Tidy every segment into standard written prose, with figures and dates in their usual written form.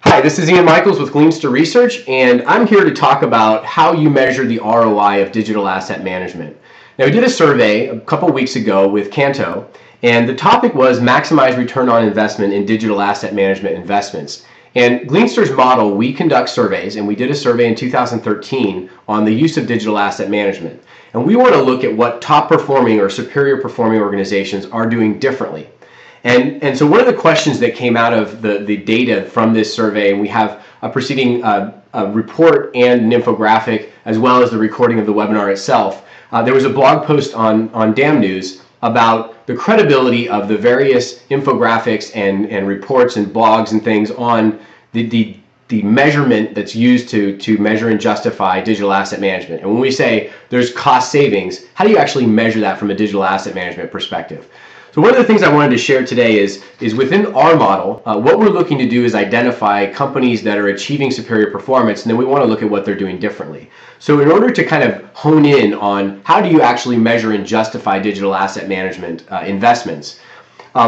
Hi, this is Ian Michaels with Gleanster Research, and I'm here to talk about how you measure the ROI of digital asset management. Now, we did a survey a couple weeks ago with Canto, and the topic was maximize return on investment in digital asset management investments. And Gleanster's model, we conduct surveys, and we did a survey in 2013 on the use of digital asset management. And we want to look at what top performing or superior performing organizations are doing differently. And so one of the questions that came out of the data from this survey, and we have a preceding a report and an infographic, as well as the recording of the webinar itself. There was a blog post on DAM News about the credibility of the various infographics and reports and blogs and things on the measurement that's used to measure and justify digital asset management. And when we say there's cost savings, how do you actually measure that from a digital asset management perspective? So one of the things I wanted to share today is within our model, what we're looking to do is identify companies that are achieving superior performance, and then we want to look at what they're doing differently. So in order to kind of hone in on how do you actually measure and justify digital asset management investments,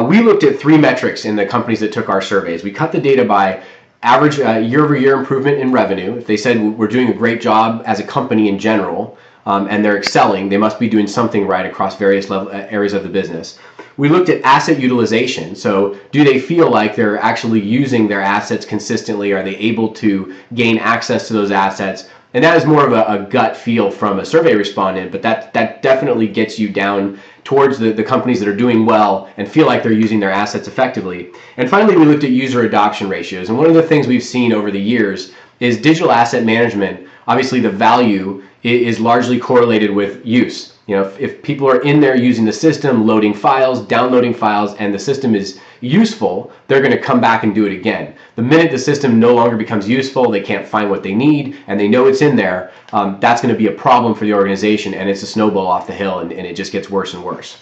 we looked at 3 metrics in the companies that took our surveys. We cut the data by average year-over-year improvement in revenue. If they said we're doing a great job as a company in general, and they're excelling, they must be doing something right across various areas of the business. We looked at asset utilization. So do they feel like they're actually using their assets consistently? Are they able to gain access to those assets? And that is more of a gut feel from a survey respondent, but that definitely gets you down towards the companies that are doing well and feel like they're using their assets effectively. And finally, we looked at user adoption ratios. And one of the things we've seen over the years is digital asset management. Obviously, the value is largely correlated with use. You know, if people are in there using the system, loading files, downloading files, and the system is useful, they're going to come back and do it again. The minute the system no longer becomes useful, they can't find what they need, and they know it's in there, that's going to be a problem for the organization, and it's a snowball off the hill, and it just gets worse and worse.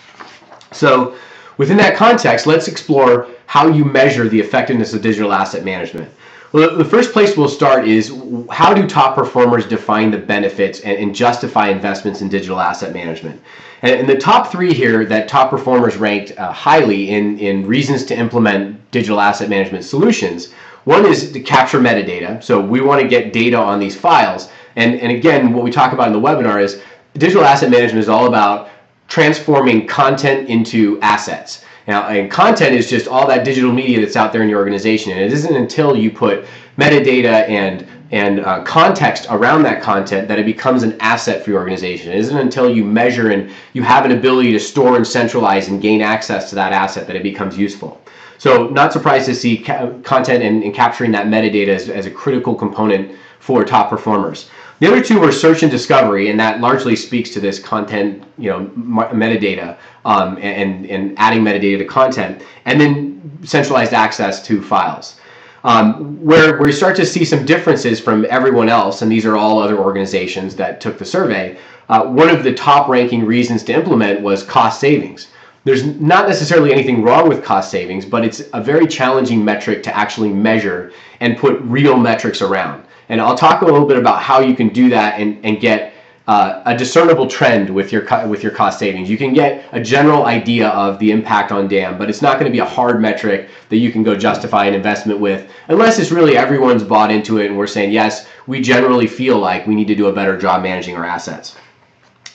So within that context, let's explore how you measure the effectiveness of digital asset management. Well, the first place we'll start is how do top performers define the benefits and justify investments in digital asset management? And the top 3 here that top performers ranked highly in reasons to implement digital asset management solutions. One is to capture metadata. So we want to get data on these files. And again, what we talk about in the webinar is digital asset management is all about transforming content into assets. Now, and content is just all that digital media that's out there in your organization, and it isn't until you put metadata and context around that content that it becomes an asset for your organization. It isn't until you measure and you have an ability to store and centralize and gain access to that asset that it becomes useful. So not surprised to see content and capturing that metadata as a critical component for top performers. The other 2 were search and discovery, and that largely speaks to this content, metadata, and adding metadata to content, and then centralized access to files. Where we start to see some differences from everyone else, and these are all other organizations that took the survey, one of the top ranking reasons to implement was cost savings. There's not necessarily anything wrong with cost savings, but it's a very challenging metric to actually measure and put real metrics around. And I'll talk a little bit about how you can do that and get a discernible trend with your cost savings. You can get a general idea of the impact on DAM, but it's not going to be a hard metric that you can go justify an investment with unless it's really everyone's bought into it and we're saying, yes, we generally feel like we need to do a better job managing our assets.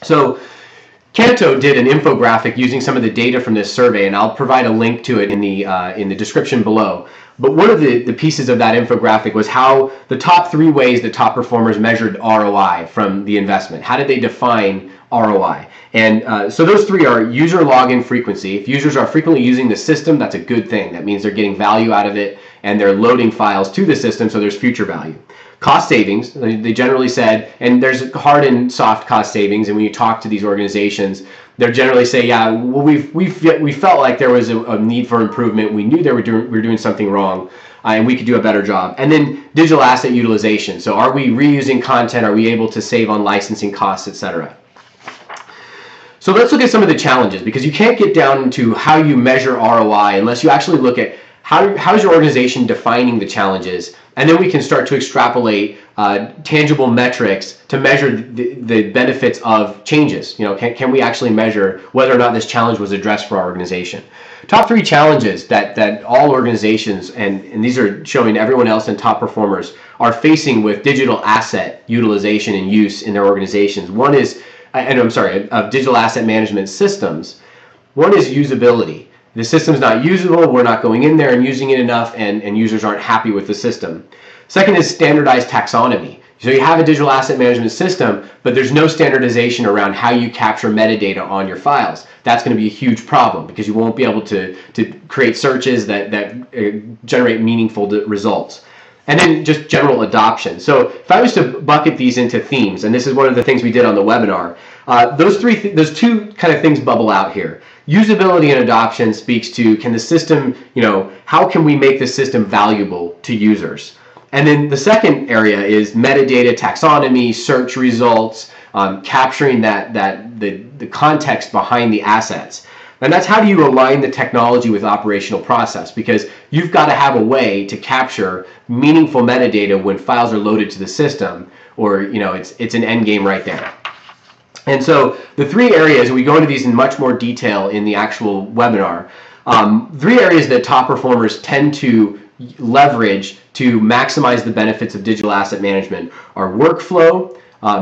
So Canto did an infographic using some of the data from this survey, and I'll provide a link to it in the description below. But one of the pieces of that infographic was how the top 3 ways that top performers measured ROI from the investment. How did they define ROI? And so those 3 are user login frequency. If users are frequently using the system, that's a good thing. That means they're getting value out of it and they're loading files to the system, so there's future value. Cost savings, they generally said, and there's hard and soft cost savings, and when you talk to these organizations, they're generally say, yeah, well, we felt like there was a need for improvement. We knew we were doing something wrong, and we could do a better job. And then digital asset utilization. So are we reusing content? Are we able to save on licensing costs, etc.? So let's look at some of the challenges, because you can't get down to how you measure ROI unless you actually look at how's your organization defining the challenges? And then we can start to extrapolate tangible metrics to measure the benefits of changes. Can we actually measure whether or not this challenge was addressed for our organization? Top 3 challenges that all organizations, and these are showing everyone else and top performers, are facing with digital asset utilization and use in their organizations. One is, of digital asset management systems. One is usability. The system's not usable, we're not going in there and using it enough, and users aren't happy with the system. Second is standardized taxonomy. So you have a digital asset management system, but there's no standardization around how you capture metadata on your files. That's going to be a huge problem because you won't be able to create searches that generate meaningful results. And then just general adoption. So if I was to bucket these into themes, and this is one of the things we did on the webinar, those two kind of things bubble out here. Usability and adoption speaks to, can the system, how can we make the system valuable to users? And then the second area is metadata, taxonomy, search results, capturing the context behind the assets. And that's how do you align the technology with operational process, because you've got to have a way to capture meaningful metadata when files are loaded to the system, or it's an end game right there. And so the 3 areas, and we go into these in much more detail in the actual webinar, 3 areas that top performers tend to leverage to maximize the benefits of digital asset management are workflow.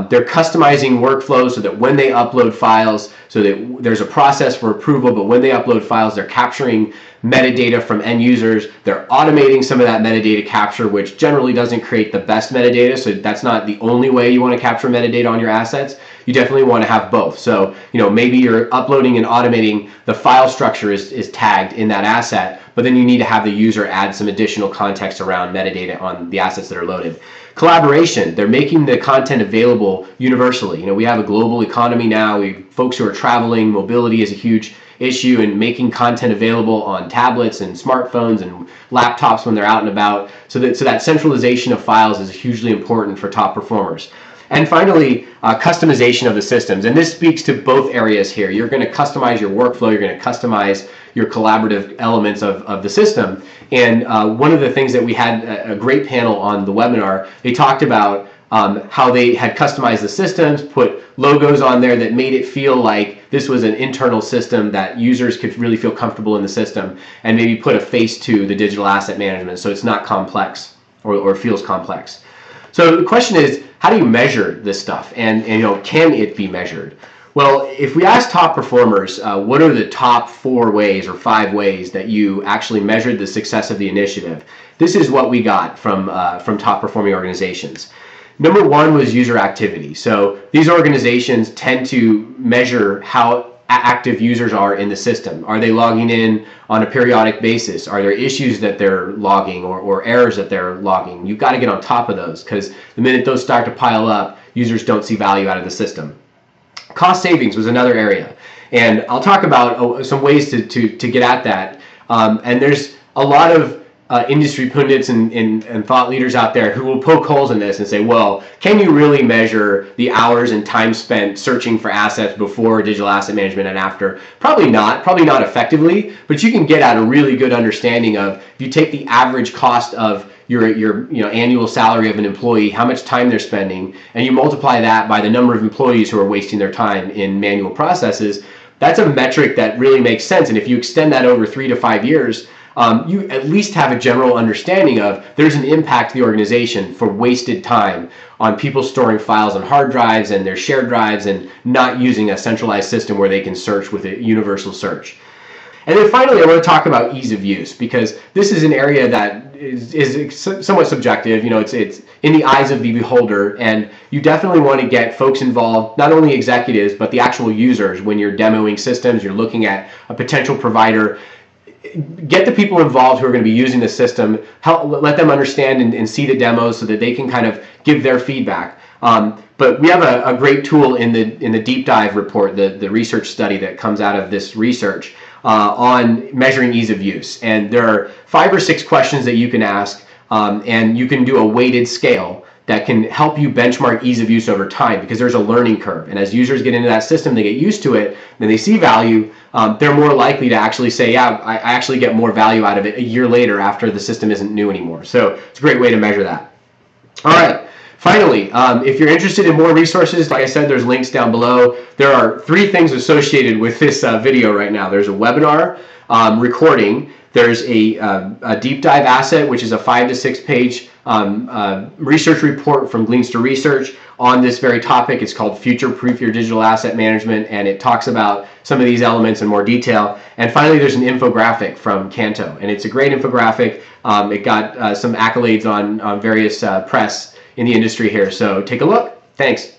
They're customizing workflows so that when they upload files, so that there's a process for approval, but when they upload files, they're capturing metadata from end users. They're automating some of that metadata capture, which generally doesn't create the best metadata. So that's not the only way you want to capture metadata on your assets. You definitely want to have both. So, maybe you're uploading and automating, the file structure is tagged in that asset, but then you need to have the user add some additional context around metadata on the assets that are loaded. Collaboration, they're making the content available universally. We have a global economy now. Folks who are traveling, mobility is a huge issue, and making content available on tablets and smartphones and laptops when they're out and about. So that centralization of files is hugely important for top performers. And finally, customization of the systems. And this speaks to both areas here. You're going to customize your workflow. You're going to customize your collaborative elements of the system. And one of the things that we had a great panel on the webinar, they talked about how they had customized the systems, put logos on there that made it feel like this was an internal system that users could really feel comfortable in the system, and maybe put a face to the digital asset management so it's not complex or feels complex. So the question is, how do you measure this stuff, and can it be measured? Well, if we ask top performers, what are the top 4 ways or 5 ways that you actually measured the success of the initiative? This is what we got from top performing organizations. Number 1 was user activity. So these organizations tend to measure how active users are in the system. Are they logging in on a periodic basis? Are there issues that they're logging or errors that they're logging? You've got to get on top of those, because the minute those start to pile up, users don't see value out of the system. Cost savings was another area, and I'll talk about some ways to get at that. And there's a lot of industry pundits and thought leaders out there who will poke holes in this and say, well, can you really measure the hours and time spent searching for assets before digital asset management and after? Probably not effectively, but you can get at a really good understanding of, if you take the average cost of your annual salary of an employee, how much time they're spending, and you multiply that by the number of employees who are wasting their time in manual processes, that's a metric that really makes sense. And if you extend that over 3 to 5 years, you at least have a general understanding of there's an impact to the organization for wasted time on people storing files on hard drives and their shared drives and not using a centralized system where they can search with a universal search. And then finally, I want to talk about ease of use, because this is an area that is somewhat subjective. It's in the eyes of the beholder, and you definitely want to get folks involved, not only executives, but the actual users. When you're demoing systems, you're looking at a potential provider, get the people involved who are going to be using the system, let them understand and see the demos so that they can kind of give their feedback. But we have a great tool in the deep dive report, the research study that comes out of this research on measuring ease of use. And there are 5 or 6 questions that you can ask, and you can do a weighted scale that can help you benchmark ease of use over time, because there's a learning curve. And as users get into that system, they get used to it, then they see value, they're more likely to actually say, yeah, I actually get more value out of it a year later after the system isn't new anymore. So it's a great way to measure that. All right. Finally, if you're interested in more resources, like I said, there's links down below. There are 3 things associated with this video right now. There's a webinar recording. There's a deep dive asset, which is a 5 to 6 page research report from Gleanster Research on this very topic. It's called Future Proof Your Digital Asset Management, and it talks about some of these elements in more detail. And finally, there's an infographic from Canto, and it's a great infographic. It got some accolades on various press in the industry here. So take a look. Thanks.